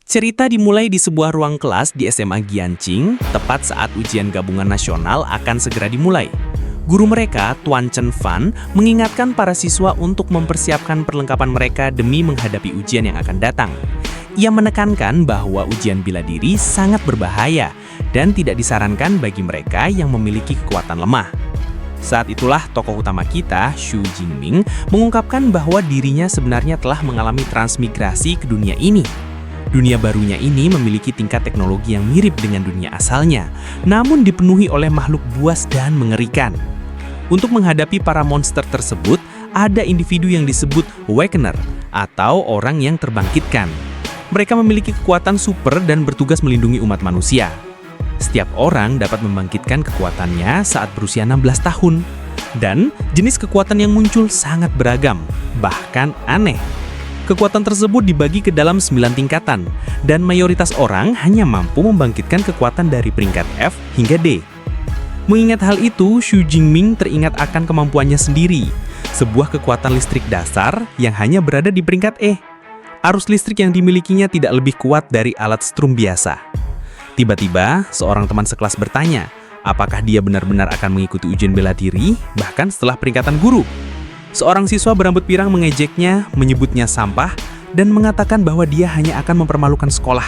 Cerita dimulai di sebuah ruang kelas di SMA Gianqing, tepat saat ujian gabungan nasional akan segera dimulai. Guru mereka, Tuan Chen Fan, mengingatkan para siswa untuk mempersiapkan perlengkapan mereka demi menghadapi ujian yang akan datang. Ia menekankan bahwa ujian bela diri sangat berbahaya dan tidak disarankan bagi mereka yang memiliki kekuatan lemah. Saat itulah tokoh utama kita, Xu Jingming, mengungkapkan bahwa dirinya sebenarnya telah mengalami transmigrasi ke dunia ini. Dunia barunya ini memiliki tingkat teknologi yang mirip dengan dunia asalnya, namun dipenuhi oleh makhluk buas dan mengerikan. Untuk menghadapi para monster tersebut, ada individu yang disebut Awakener, atau orang yang terbangkitkan. Mereka memiliki kekuatan super dan bertugas melindungi umat manusia. Setiap orang dapat membangkitkan kekuatannya saat berusia 16 tahun. Dan jenis kekuatan yang muncul sangat beragam, bahkan aneh. Kekuatan tersebut dibagi ke dalam 9 tingkatan, dan mayoritas orang hanya mampu membangkitkan kekuatan dari peringkat F hingga D. Mengingat hal itu, Xu Jingming teringat akan kemampuannya sendiri, sebuah kekuatan listrik dasar yang hanya berada di peringkat E. Arus listrik yang dimilikinya tidak lebih kuat dari alat strum biasa. Tiba-tiba, seorang teman sekelas bertanya, apakah dia benar-benar akan mengikuti ujian bela diri, bahkan setelah peringkatan guru. Seorang siswa berambut pirang mengejeknya, menyebutnya sampah, dan mengatakan bahwa dia hanya akan mempermalukan sekolah.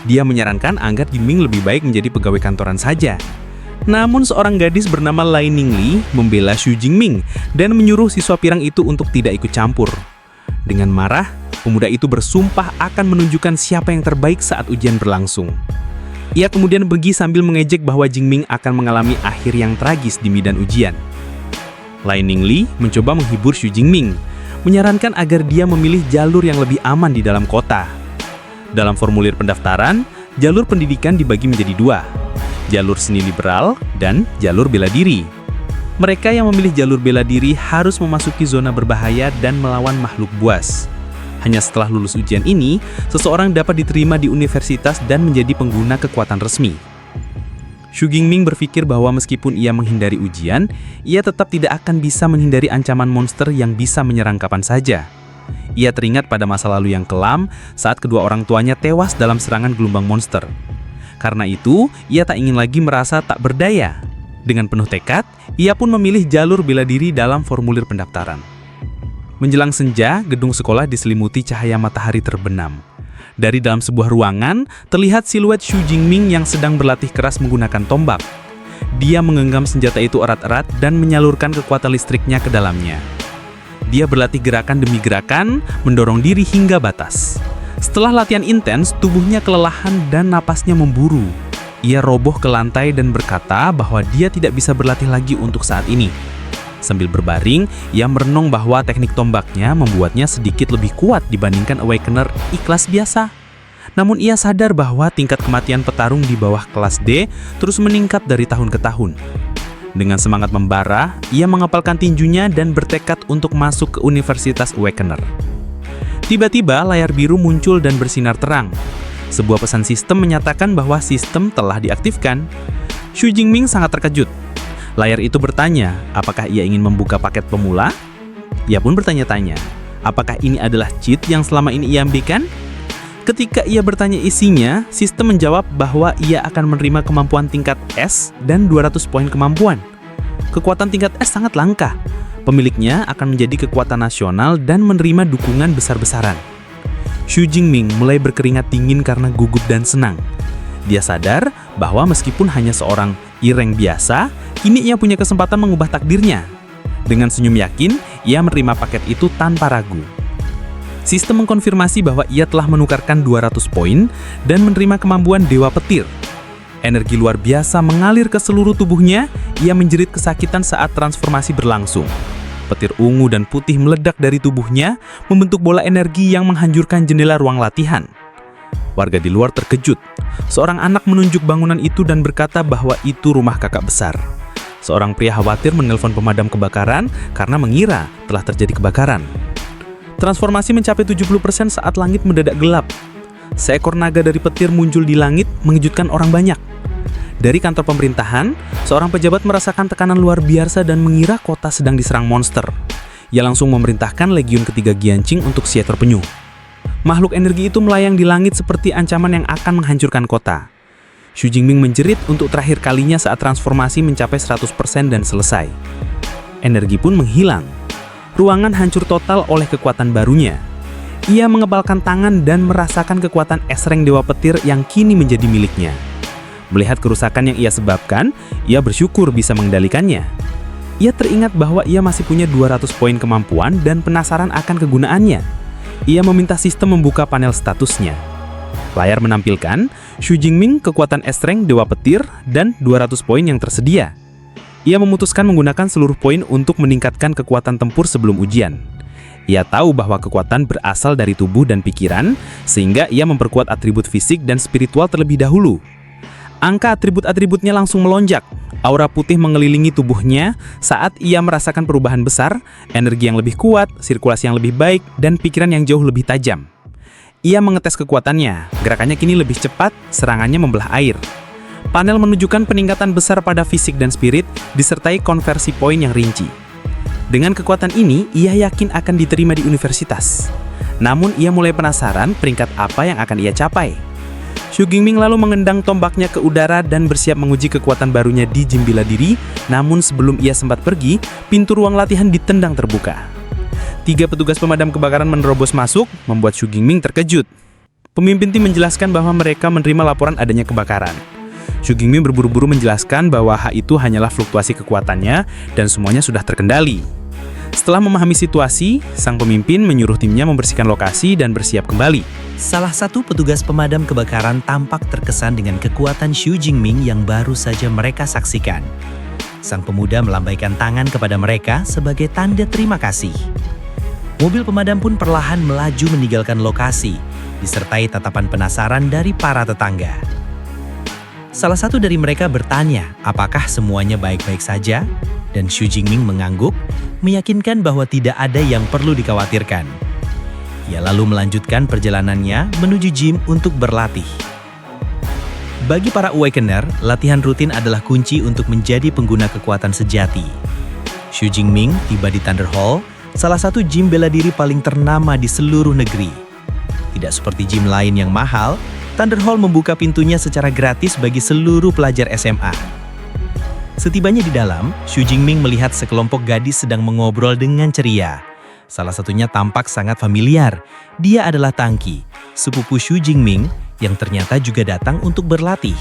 Dia menyarankan agar Jingming lebih baik menjadi pegawai kantoran saja. Namun seorang gadis bernama Lai Ningli membela Xu Jingming dan menyuruh siswa pirang itu untuk tidak ikut campur. Dengan marah, pemuda itu bersumpah akan menunjukkan siapa yang terbaik saat ujian berlangsung. Ia kemudian pergi sambil mengejek bahwa Jingming akan mengalami akhir yang tragis di medan ujian. Lai Ningli mencoba menghibur Xu Jingming, menyarankan agar dia memilih jalur yang lebih aman di dalam kota. Dalam formulir pendaftaran, jalur pendidikan dibagi menjadi dua, jalur seni liberal dan jalur bela diri. Mereka yang memilih jalur bela diri harus memasuki zona berbahaya dan melawan makhluk buas. Hanya setelah lulus ujian ini, seseorang dapat diterima di universitas dan menjadi pengguna kekuatan resmi. Xu Jingming berpikir bahwa meskipun ia menghindari ujian, ia tetap tidak akan bisa menghindari ancaman monster yang bisa menyerang kapan saja. Ia teringat pada masa lalu yang kelam saat kedua orang tuanya tewas dalam serangan gelombang monster. Karena itu, ia tak ingin lagi merasa tak berdaya. Dengan penuh tekad, ia pun memilih jalur bela diri dalam formulir pendaftaran. Menjelang senja, gedung sekolah diselimuti cahaya matahari terbenam. Dari dalam sebuah ruangan, terlihat siluet Xu Jingming yang sedang berlatih keras menggunakan tombak. Dia menggenggam senjata itu erat-erat dan menyalurkan kekuatan listriknya ke dalamnya. Dia berlatih gerakan demi gerakan, mendorong diri hingga batas. Setelah latihan intens, tubuhnya kelelahan dan napasnya memburu. Ia roboh ke lantai dan berkata bahwa dia tidak bisa berlatih lagi untuk saat ini. Sambil berbaring, ia merenung bahwa teknik tombaknya membuatnya sedikit lebih kuat dibandingkan Awakener ikhlas biasa. Namun ia sadar bahwa tingkat kematian petarung di bawah kelas D terus meningkat dari tahun ke tahun. Dengan semangat membara, ia mengepalkan tinjunya dan bertekad untuk masuk ke Universitas Awakener. Tiba-tiba layar biru muncul dan bersinar terang. Sebuah pesan sistem menyatakan bahwa sistem telah diaktifkan. Xu Jingming sangat terkejut. Layar itu bertanya, apakah ia ingin membuka paket pemula? Ia pun bertanya-tanya, apakah ini adalah cheat yang selama ini ia ambilkan? Ketika ia bertanya isinya, sistem menjawab bahwa ia akan menerima kemampuan tingkat S dan 200 poin kemampuan. Kekuatan tingkat S sangat langka. Pemiliknya akan menjadi kekuatan nasional dan menerima dukungan besar-besaran. Xu Jingming mulai berkeringat dingin karena gugup dan senang. Dia sadar bahwa meskipun hanya seorang ireng biasa, kini ia punya kesempatan mengubah takdirnya. Dengan senyum yakin, ia menerima paket itu tanpa ragu. Sistem mengkonfirmasi bahwa ia telah menukarkan 200 poin dan menerima kemampuan Dewa Petir. Energi luar biasa mengalir ke seluruh tubuhnya, ia menjerit kesakitan saat transformasi berlangsung. Petir ungu dan putih meledak dari tubuhnya, membentuk bola energi yang menghancurkan jendela ruang latihan. Warga di luar terkejut. Seorang anak menunjuk bangunan itu dan berkata bahwa itu rumah kakak besar. Seorang pria khawatir menelpon pemadam kebakaran karena mengira telah terjadi kebakaran. Transformasi mencapai 70% saat langit mendadak gelap. Seekor naga dari petir muncul di langit mengejutkan orang banyak. Dari kantor pemerintahan, seorang pejabat merasakan tekanan luar biasa dan mengira kota sedang diserang monster. Ia langsung memerintahkan Legiun ketiga Gianqing untuk siap terpenuh. Makhluk energi itu melayang di langit seperti ancaman yang akan menghancurkan kota. Xu Jingming menjerit untuk terakhir kalinya saat transformasi mencapai 100% dan selesai. Energi pun menghilang. Ruangan hancur total oleh kekuatan barunya. Ia mengebalkan tangan dan merasakan kekuatan esreng Dewa Petir yang kini menjadi miliknya. Melihat kerusakan yang ia sebabkan, ia bersyukur bisa mengendalikannya. Ia teringat bahwa ia masih punya 200 poin kemampuan dan penasaran akan kegunaannya. Ia meminta sistem membuka panel statusnya. Layar menampilkan Xu Jingming kekuatan esreng Dewa Petir dan 200 poin yang tersedia. Ia memutuskan menggunakan seluruh poin untuk meningkatkan kekuatan tempur sebelum ujian. Ia tahu bahwa kekuatan berasal dari tubuh dan pikiran, sehingga ia memperkuat atribut fisik dan spiritual terlebih dahulu. Angka atribut-atributnya langsung melonjak. Aura putih mengelilingi tubuhnya saat ia merasakan perubahan besar, energi yang lebih kuat, sirkulasi yang lebih baik, dan pikiran yang jauh lebih tajam. Ia mengetes kekuatannya, gerakannya kini lebih cepat, serangannya membelah air. Panel menunjukkan peningkatan besar pada fisik dan spirit, disertai konversi poin yang rinci. Dengan kekuatan ini, ia yakin akan diterima di universitas. Namun ia mulai penasaran peringkat apa yang akan ia capai. Xu Jingming lalu mengendang tombaknya ke udara dan bersiap menguji kekuatan barunya di gym bela diri, namun sebelum ia sempat pergi, pintu ruang latihan ditendang terbuka. 3 petugas pemadam kebakaran menerobos masuk, membuat Xu Jingming terkejut. Pemimpin tim menjelaskan bahwa mereka menerima laporan adanya kebakaran. Xu Jingming berburu-buru menjelaskan bahwa hal itu hanyalah fluktuasi kekuatannya dan semuanya sudah terkendali. Setelah memahami situasi, sang pemimpin menyuruh timnya membersihkan lokasi dan bersiap kembali. Salah satu petugas pemadam kebakaran tampak terkesan dengan kekuatan Xu Jingming yang baru saja mereka saksikan. Sang pemuda melambaikan tangan kepada mereka sebagai tanda terima kasih. Mobil pemadam pun perlahan melaju meninggalkan lokasi, disertai tatapan penasaran dari para tetangga. Salah satu dari mereka bertanya, apakah semuanya baik-baik saja? Dan Xu Jingming mengangguk, meyakinkan bahwa tidak ada yang perlu dikhawatirkan. Ia lalu melanjutkan perjalanannya menuju gym untuk berlatih. Bagi para Awakener, latihan rutin adalah kunci untuk menjadi pengguna kekuatan sejati. Xu Jingming tiba di Thunder Hall, salah satu gym bela diri paling ternama di seluruh negeri. Tidak seperti gym lain yang mahal, Thunder Hall membuka pintunya secara gratis bagi seluruh pelajar SMA. Setibanya di dalam, Xu Jingming melihat sekelompok gadis sedang mengobrol dengan ceria. Salah satunya tampak sangat familiar. Dia adalah Tangqi, sepupu Xu Jingming yang ternyata juga datang untuk berlatih.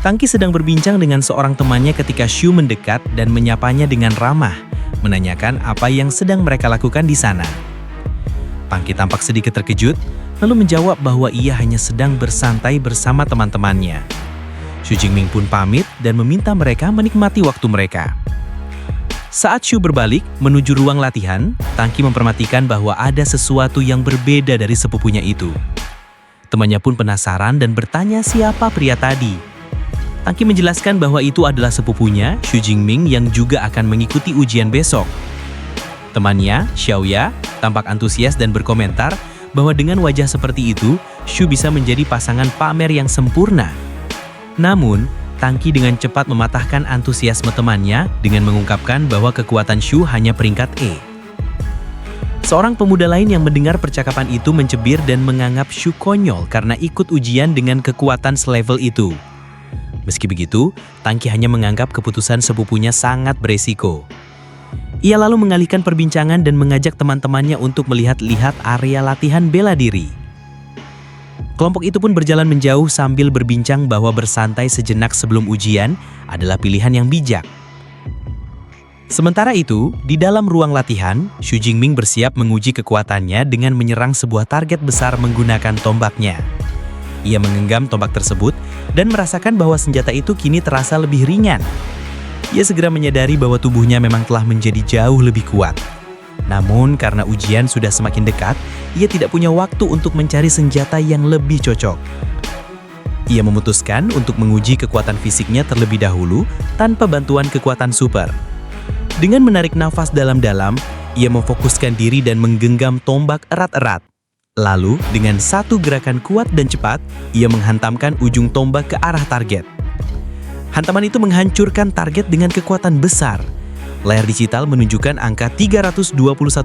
Tangqi sedang berbincang dengan seorang temannya ketika Xu mendekat dan menyapanya dengan ramah, menanyakan apa yang sedang mereka lakukan di sana. Tangqi tampak sedikit terkejut, lalu menjawab bahwa ia hanya sedang bersantai bersama teman-temannya. Xu Jingming pun pamit dan meminta mereka menikmati waktu mereka. Saat Xu berbalik menuju ruang latihan, Tangqi memperhatikan bahwa ada sesuatu yang berbeda dari sepupunya itu. Temannya pun penasaran dan bertanya siapa pria tadi. Tangqi menjelaskan bahwa itu adalah sepupunya, Xu Jingming, yang juga akan mengikuti ujian besok. Temannya, Xiaoya, tampak antusias dan berkomentar bahwa dengan wajah seperti itu, Xu bisa menjadi pasangan pamer yang sempurna. Namun, Tangqi dengan cepat mematahkan antusiasme temannya dengan mengungkapkan bahwa kekuatan Xu hanya peringkat E. Seorang pemuda lain yang mendengar percakapan itu mencibir dan menganggap Xu konyol karena ikut ujian dengan kekuatan selevel itu. Meski begitu, Tangqi hanya menganggap keputusan sepupunya sangat beresiko. Ia lalu mengalihkan perbincangan dan mengajak teman-temannya untuk melihat-lihat area latihan bela diri. Kelompok itu pun berjalan menjauh sambil berbincang bahwa bersantai sejenak sebelum ujian adalah pilihan yang bijak. Sementara itu, di dalam ruang latihan, Xu Jingming bersiap menguji kekuatannya dengan menyerang sebuah target besar menggunakan tombaknya. Ia menggenggam tombak tersebut dan merasakan bahwa senjata itu kini terasa lebih ringan. Ia segera menyadari bahwa tubuhnya memang telah menjadi jauh lebih kuat. Namun karena ujian sudah semakin dekat, ia tidak punya waktu untuk mencari senjata yang lebih cocok. Ia memutuskan untuk menguji kekuatan fisiknya terlebih dahulu tanpa bantuan kekuatan super. Dengan menarik nafas dalam-dalam, ia memfokuskan diri dan menggenggam tombak erat-erat. Lalu, dengan satu gerakan kuat dan cepat, ia menghantamkan ujung tombak ke arah target. Hantaman itu menghancurkan target dengan kekuatan besar. Layar digital menunjukkan angka 321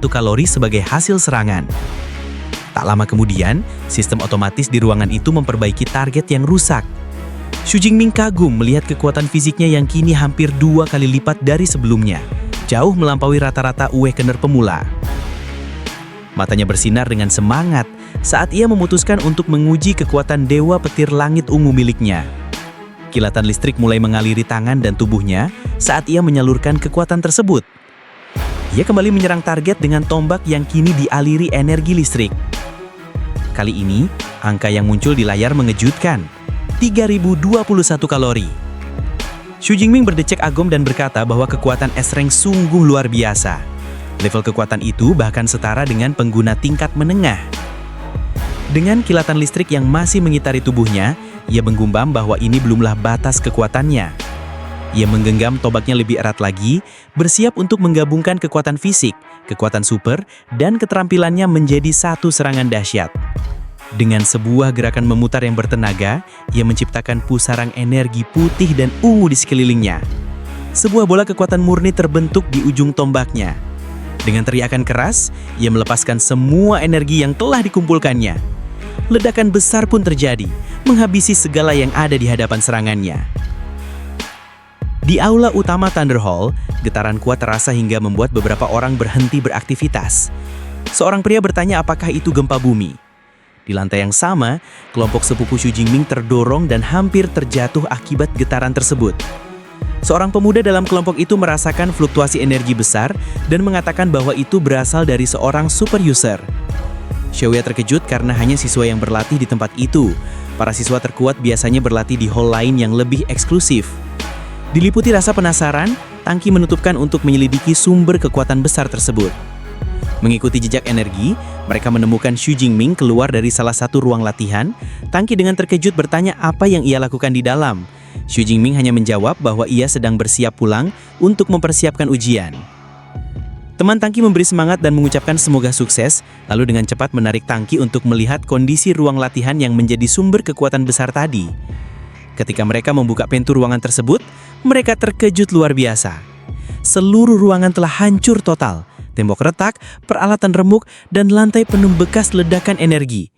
kalori sebagai hasil serangan. Tak lama kemudian, sistem otomatis di ruangan itu memperbaiki target yang rusak. Xu Jingming kagum melihat kekuatan fisiknya yang kini hampir 2 kali lipat dari sebelumnya, jauh melampaui rata-rata awakener pemula. Matanya bersinar dengan semangat saat ia memutuskan untuk menguji kekuatan Dewa Petir Langit Ungu miliknya. Kilatan listrik mulai mengaliri tangan dan tubuhnya saat ia menyalurkan kekuatan tersebut. Ia kembali menyerang target dengan tombak yang kini dialiri energi listrik. Kali ini, angka yang muncul di layar mengejutkan, 3021 kalori. Xu Jingming berdecak agum dan berkata bahwa kekuatan S-Rank sungguh luar biasa. Level kekuatan itu bahkan setara dengan pengguna tingkat menengah. Dengan kilatan listrik yang masih mengitari tubuhnya, ia menggumbam bahwa ini belumlah batas kekuatannya. Ia menggenggam tombaknya lebih erat lagi, bersiap untuk menggabungkan kekuatan fisik, kekuatan super, dan keterampilannya menjadi satu serangan dahsyat. Dengan sebuah gerakan memutar yang bertenaga, ia menciptakan pusaran energi putih dan ungu di sekelilingnya. Sebuah bola kekuatan murni terbentuk di ujung tombaknya. Dengan teriakan keras, ia melepaskan semua energi yang telah dikumpulkannya. Ledakan besar pun terjadi, menghabisi segala yang ada di hadapan serangannya. Di aula utama Thunder Hall, getaran kuat terasa hingga membuat beberapa orang berhenti beraktivitas. Seorang pria bertanya apakah itu gempa bumi. Di lantai yang sama, kelompok sepupu Xu Jingming terdorong dan hampir terjatuh akibat getaran tersebut. Seorang pemuda dalam kelompok itu merasakan fluktuasi energi besar dan mengatakan bahwa itu berasal dari seorang super user. Xiaowei terkejut karena hanya siswa yang berlatih di tempat itu. Para siswa terkuat biasanya berlatih di hall lain yang lebih eksklusif. Diliputi rasa penasaran, Tangki menutupkan untuk menyelidiki sumber kekuatan besar tersebut. Mengikuti jejak energi, mereka menemukan Xu Jingming keluar dari salah satu ruang latihan. Tangki dengan terkejut bertanya apa yang ia lakukan di dalam. Xu Jingming hanya menjawab bahwa ia sedang bersiap pulang untuk mempersiapkan ujian. Teman Tangki memberi semangat dan mengucapkan semoga sukses, lalu dengan cepat menarik Tangki untuk melihat kondisi ruang latihan yang menjadi sumber kekuatan besar tadi. Ketika mereka membuka pintu ruangan tersebut, mereka terkejut luar biasa. Seluruh ruangan telah hancur total. Tembok retak, peralatan remuk, dan lantai penuh bekas ledakan energi.